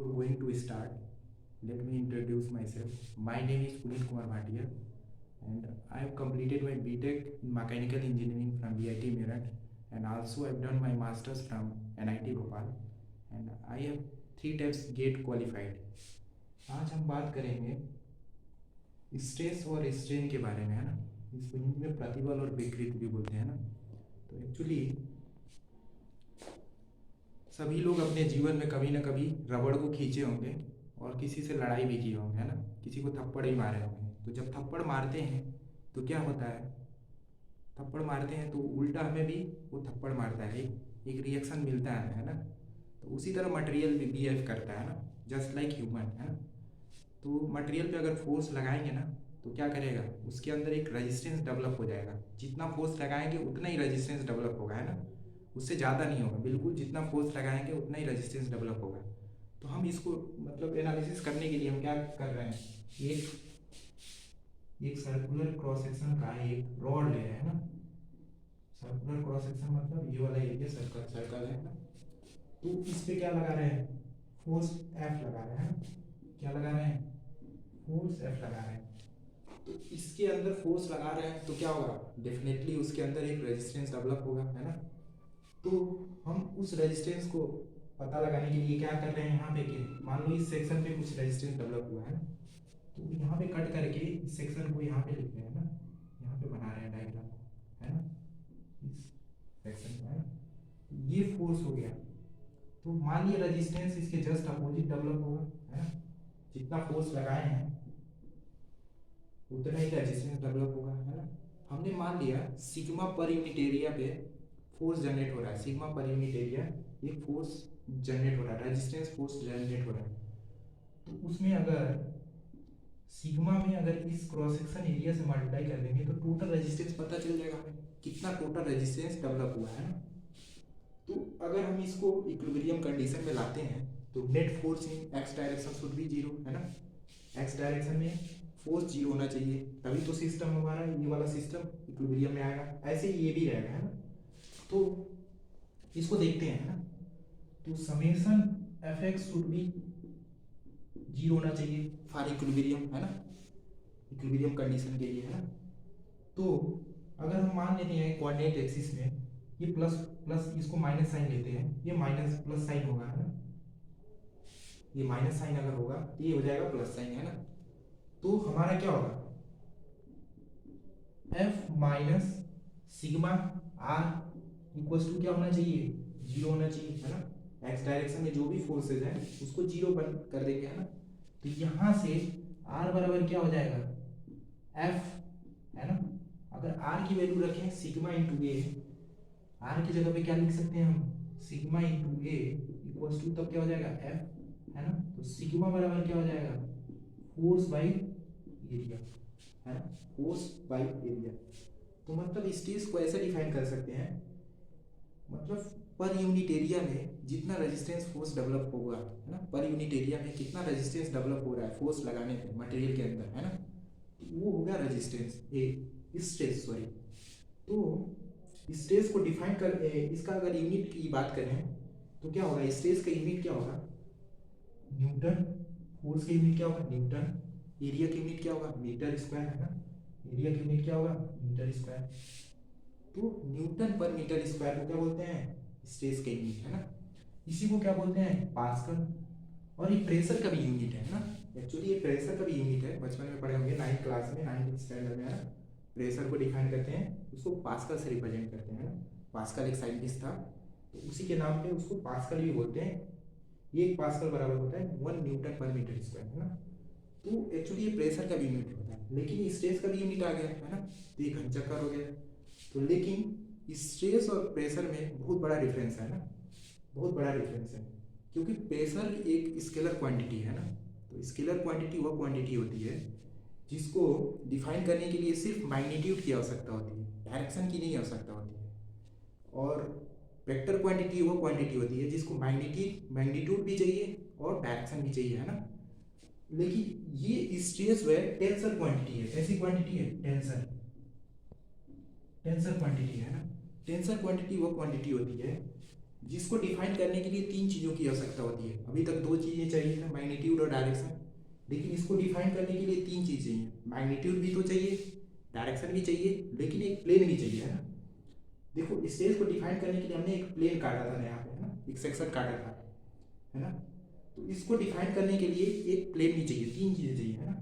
Before going to start, let me introduce myself. My name is Punit Kumar Bhatia, and I have completed my BTech in Mechanical Engineering from VIT Meerut, and also I've done my Masters from NIT Bhopal, and I have 3 times GATE qualified. आज हम बात करेंगे stress और strain के बारे में, है ना। इसको हिंदी में प्रतिबल और विकृति भी बोलते हैं ना। तो एक्चुअली सभी लोग अपने जीवन में कभी ना कभी रबड़ को खींचे होंगे और किसी से लड़ाई भी किए होंगे, है ना। किसी को थप्पड़ भी मारे होंगे। तो जब थप्पड़ मारते हैं तो क्या होता है, थप्पड़ मारते हैं तो उल्टा हमें भी वो थप्पड़ मारता है, एक रिएक्शन मिलता है ना। तो उसी तरह मटेरियल भी बिहेव करता है ना, जस्ट लाइक ह्यूमन, है ना। तो मटेरियल पे अगर फोर्स लगाएंगे ना तो क्या करेगा, उसके अंदर एक रेजिस्टेंस डेवलप हो जाएगा। जितना फोर्स लगाएंगे उतना ही रेजिस्टेंस डेवलप होगा, है ना, उससे ज़्यादा नहीं होगा। बिल्कुल जितना फोर्स लगाएंगे उतना ही रेजिस्टेंस डेवलप होगा। तो हम इसको मतलब एनालिसिस करने के लिए हम क्या कर रहे हैं, एक सर्कुलर क्रॉस सेक्शन का एक रॉड ले रहे हैं ना। सर्कुलर क्रॉस सेक्शन मतलब ये वाला एरिया सर्कल है ना। तो इस पे क्या लगा रहे हैं, फोर्स एफ लगा रहे हैं। क्या लगा रहे हैं, फोर्स एफ लगा रहे हैं। तो इसके अंदर फोर्स लगा रहे हैं तो क्या होगा, डेफिनेटली उसके अंदर एक रेजिस्टेंस डेवलप होगा, है ना। तो हम उस रेजिस्टेंस को पता लगाने के लिए क्या कर रहे हैं, यहाँ पे कि मान लो इस सेक्शन पे कुछ रेजिस्टेंस डेवलप हुआ है, तो यहाँ पे कट करके इस सेक्शन को यहाँ पे लिख रहे हैं ना, यहाँ पे बना रहे हैं डायग्राम, है ना, इस सेक्शन का, है ना। ये फोर्स हो गया। तो मानिए रेजिस्टेंस इसके जस्ट अपोजिट डेवलप होगा, है ना। जितना फोर्स लगाए हैं उतना ही रेजिस्टेंस डेवलप होगा, है ना। हमने मान लिया सिग्मा पर यूनिट एरिया पे फोर्स जनरेट हो रहा है। सिग्मा पर यूनिट एरिया एक फोर्स जनरेट हो रहा है, रेजिस्टेंस फोर्स जनरेट हो रहा है। तो उसमें अगर सिग्मा में अगर इस क्रॉस सेक्शन एरिया से मल्टीप्लाई कर देंगे तो टोटल रेजिस्टेंस पता चल जाएगा हमें, कितना टोटल रेजिस्टेंस डेवलप हुआ है ना। तो अगर हम इसको इक्विलिब्रियम कंडीशन में लाते हैं तो net force in x direction should be zero, है ना। एक्स डायरेक्शन में फोर्स जीरो होना चाहिए, तभी तो सिस्टम हमारा ये वाला सिस्टम इक्विलिब्रियम में आएगा। ऐसे ही ये भी रहेगा, है ना। तो इसको देखते हैं, है ना। तो summation F x should be zero होना चाहिए फॉर इक्विलिब्रियम, है ना, इक्विलिब्रियम कंडीशन के लिए, है ना। तो अगर हम मान लेते हैं कोऑर्डिनेट एक्सिस में ये प्लस प्लस, इसको माइनस साइन लेते हैं, ये माइनस प्लस साइन होगा, है ना। ये माइनस साइन अगर होगा तो ये हो जाएगा प्लस साइन, है ना। तो हमारा क्या होगा, F minus sigma R equals to क्या होना चाहिए, जीरो होना चाहिए, है ना। एक्स डायरेक्शन में जो भी फोर्सेज है उसको जीरो कर देंगे, है ना। तो यहाँ से आर बराबर क्या हो जाएगा, एफ, है ना। अगर आर की वैल्यू रखें सिग्मा इंटू ए, आर की जगह पे क्या लिख सकते हैं हम, sigma into A equals to, तब क्या हो जाएगा एफ, है ना। तो सिग्मा बराबर क्या हो जाएगा, फोर्स बाई एरिया, है ना, फोर्स बाई एरिया। तो मतलब इस चीज को ऐसे डिफाइन कर सकते हैं, मतलब पर यूनिट एरिया में जितना रेजिस्टेंस फोर्स डेवलप होगा, है ना, पर यूनिट एरिया में कितना रेजिस्टेंस डेवलप हो रहा है फोर्स लगाने पे मटेरियल के अंदर, है ना, तो वो होगा रेजिस्टेंस स्ट्रेस, सॉरी। तो स्ट्रेस को डिफाइन कर इसका अगर यूनिट की बात करें तो क्या होगा, स्ट्रेस का यूनिट क्या होगा, न्यूटन। फोर्स का यूनिट क्या होगा, न्यूटन। एरिया की यूनिट क्या होगा, मीटर स्क्वायर, है ना। एरिया की यूनिट क्या होगा, मीटर स्क्वायर। तो न्यूटन पर मीटर स्क्वायर को क्या बोलते हैं, स्ट्रेस का यूनिट, है ना। इसी को क्या बोलते हैं, पास्कल। और ये प्रेशर का भी यूनिट है ना, एक्चुअली ये प्रेशर का भी यूनिट है, बचपन में पढ़े होंगे 9th क्लास में, 9th स्टैंडर्ड में, है ना। प्रेशर को डिफाइन करते हैं, उसको पास्कल से रिप्रेजेंट करते हैं, ना। पास्कल एक साइंटिस्ट था, तो उसी के नाम पे उसको पास्कल भी बोलते हैं। ये एक पास्कल बराबर होता है 1 न्यूटन पर मीटर स्क्वायर, है ना। तो एक्चुअली ये प्रेशर का भी यूनिट होता है, लेकिन स्ट्रेस का भी यूनिट आ गया, है ना। तो ये घन चक्कर हो गया। तो लेकिन स्ट्रेस और प्रेशर में बहुत बड़ा डिफरेंस है ना, बहुत बड़ा डिफरेंस है, क्योंकि प्रेशर एक स्केलर क्वांटिटी है ना। तो स्केलर क्वांटिटी वह क्वांटिटी होती है जिसको डिफाइन करने के लिए सिर्फ मैग्नीट्यूड की आवश्यकता होती है, डायरेक्शन की नहीं आवश्यकता होती है। और वेक्टर क्वांटिटी वो क्वांटिटी होती है जिसको मैग्नीट्यूड भी चाहिए और डायरेक्शन भी चाहिए, है ना। लेकिन ये स्ट्रेस जो है टेंसर क्वांटिटी है, ऐसी क्वांटिटी है टेंसर, टेंसर क्वांटिटी है ना। टेंसर क्वांटिटी वो क्वांटिटी होती है जिसको डिफाइन करने के लिए तीन चीज़ों की आवश्यकता होती है। अभी तक दो चीज़ें चाहिए था, मैग्नीट्यूड और डायरेक्शन, लेकिन इसको डिफाइन करने के लिए तीन चीज़ चाहिए। मैग्नीट्यूड भी तो चाहिए, डायरेक्शन भी चाहिए, लेकिन एक प्लेन भी चाहिए, है ना। देखो स्पेस को डिफाइन करने के लिए हमने एक प्लेन काटा था यहाँ पे, है ना, एक सेक्शन काटा था, है ना। तो इसको डिफाइन करने के लिए एक प्लेन भी चाहिए, तीन चीज़ें चाहिए, है ना।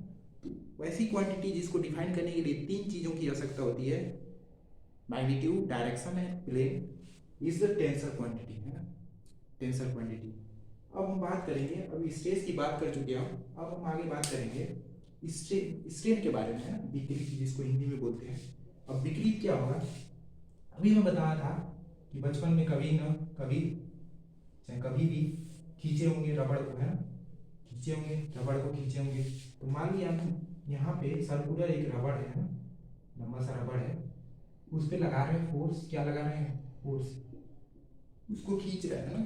तो वैसी क्वांटिटी जिसको डिफाइन करने के लिए तीन चीज़ों की आवश्यकता होती है, magnitude, direction and plane, is the tensor quantity, है ना, टेंसर क्वांटिटी। अब हम बात करेंगे, अभी स्ट्रेस की बात कर चुके हैं, अब हम आगे बात करेंगे स्ट्रेन के बारे में, है ना, विकृति जिसको हिंदी में बोलते हैं। अब विकृति क्या होगा, अभी मैं बताया था कि बचपन में कभी न कभी चाहे कभी भी खींचे होंगे रबड़ को, है ना, खींचे होंगे रबड़ को, खींचे होंगे। तो मान लिया हम यहाँ पे सर्कुलर एक रबड़ है ना, लंबा सा रबड़ है, उस पर लगा रहे हैं फोर्स, क्या लगा रहे हैं, फोर्स, उसको खींच रहे हैं, है ना।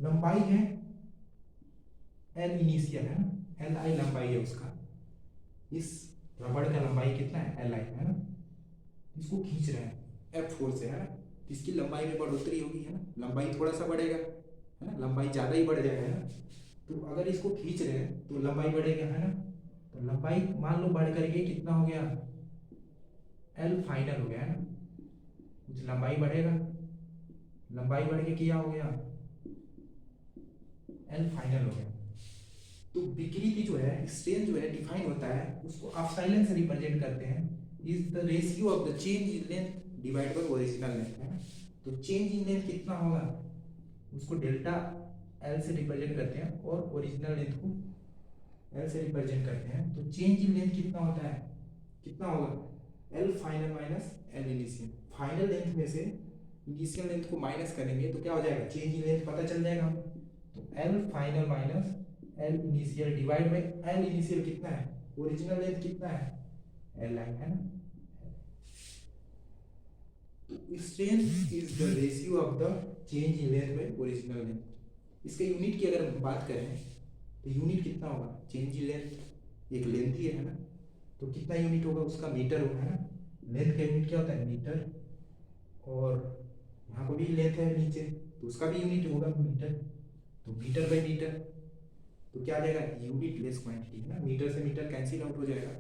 लंबाई है एल इनिशियल, है ना, एल आई लंबाई है उसका, इस रबड़ का लंबाई कितना है, एल आई, है ना। इसको खींच रहे हैं एफ फोर्स से, है ना। तो इसकी लंबाई में बढ़ोतरी होगी, है ना, लंबाई थोड़ा सा बढ़ेगा, है ना, लंबाई ज़्यादा ही बढ़ जाएगा, है ना। तो अगर इसको खींच रहे हैं तो लंबाई बढ़ेगा, है ना। तो लंबाई मान लो बढ़ करके कितना हो गया, एल फाइनल हो गया, है ना। कुछ लंबाई बढ़ेगा, लंबाई बढ़ के क्या हो गया, एल फाइनल हो गया। तो विकृति जो है, स्ट्रेन जो है डिफाइन होता है, उसको एप्सिलॉन से रिप्रेजेंट करते हैं, is the ratio of the change in length divide by original length, है ना। तो चेंज इन लेंथ कितना होगा, उसको डेल्टा एल से रिप्रेजेंट करते हैं, और ओरिजिनल लेंथ को एल से रिप्रेजेंट करते हैं। तो चेंज इन लेंथ कितना होता है, कितना होगा, L final minus L initial. Final length में से इनिशियल लेंथ को माइनस करेंगे तो क्या हो जाएगा, चेंज इन लेंथ पता चल जाएगा। तो L final minus L initial divide by L initial कितना है, ओरिजिनल लेंथ कितना है, एल लाइन, है ना। Strain is the ratio of the change in length bye original length. इसके यूनिट की अगर हम बात करें तो यूनिट कितना होगा, चेंज इन लेंथ एक लेंथ ही है ना, तो कितना यूनिट होगा उसका, मीटर होगा, है ना। लेंथ का यूनिट क्या होता है, मीटर, और यहाँ पर भी लेंथ है नीचे, तो उसका भी यूनिट होगा मीटर। तो मीटर बाई मीटर, तो क्या आ जाएगा, यूनिट लेस क्वांटिटी, है ना, मीटर से मीटर कैंसिल आउट हो जाएगा।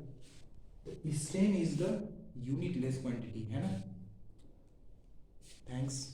तो strain is the unit less quantity, है ना। थैंक्स।